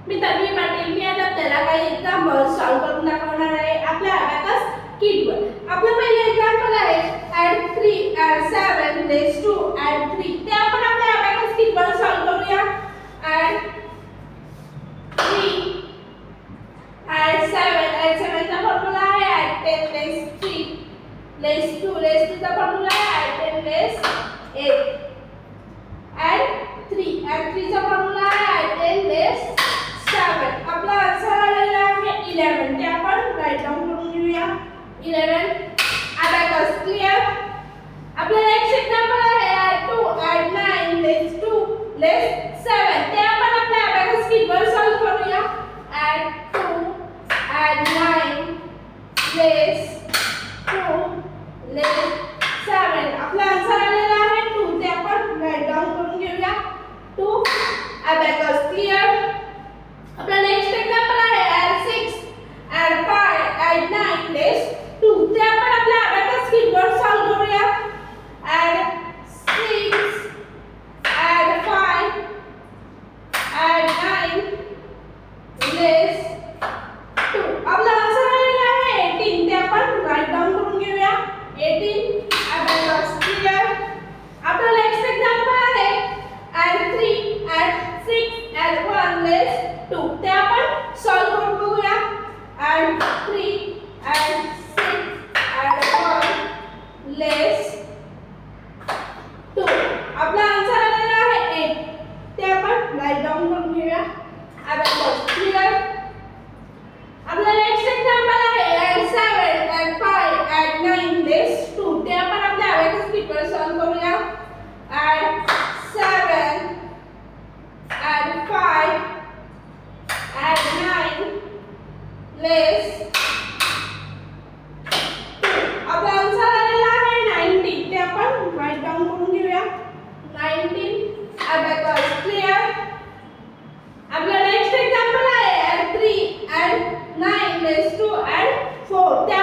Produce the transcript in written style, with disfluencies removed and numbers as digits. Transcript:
मी तन्वी पाटील. मी आज आपल्याला काही एक्झाम्पल सॉल्व्ह करून दाखवणार आहे आपल्या अबॅकस किटवर. आपलं पहिलं एक्झाम्पल आहे add 3 add 7 raised to add 3. ते आपण आपल्या अबॅकस किटवर सॉल्व्ह करूया. add 3 add 7 चा फॉर्म्युला आहे add 10 raised 3 raised to चा फॉर्म्युला आहे add 10 raised 8. add 3 चा फॉर्म्युला आहे add 10 raised 7. आपला आन्सर आलेला आहे 11. ते आपण राईट डाउन करून घेऊया. 11 अबॅकस क्लियर. आपला नेक्स्ट एक्झाम्पल आहे add 2 add 9 raised to raised 7. ते आपण आपल्या अबॅकस किटवर सॉल्व्ह करूया. add 2 add 9 raised to raised 7. आपला आन्सर आलेला आहे 2. ते आपण राईट डाउन करून घेऊया. 2 अबॅकस क्लियर. आपला नेक्स्ट एक्झाम्पल आहे add 6 add 5 add 9 raised 2. ते आपण आपल्या अबॅकस किटवर सॉल्व्ह करूया. add 6 add 5 add 9 raised 2. आपला आन्सर आलेला आहे 18. ते आपण राईट डाउन करून घेऊया. 18 अबॅकस क्लियर. आपला नेक्स्ट एक्झाम्पल आहे add 3 add 6 add 1 raised 2. ते आपण सॉल्व्ह करून बघूया. add 3 add 6 add 1 raised 2. आपला आन्सर आलेला आहे 8. ते आपण राईट डाउन करून घेऊया. Abacus clear. आपला नेक्स्ट एक्झाम्पल आहे add 7 add 5 add 9 raised 2. ते आपण आपल्या अबॅकस किटवर सॉल्व्ह करूया. add 7 add 5 add 9 raised 2. आपला आन्सर आलेला आहे 19. ते आपण राईट डाउन करून घेऊया. 19 अबॅकस क्लियर. आपला नेक्स्ट एक्झाम्पल आहे add 3 add 9 raised to add 4. ते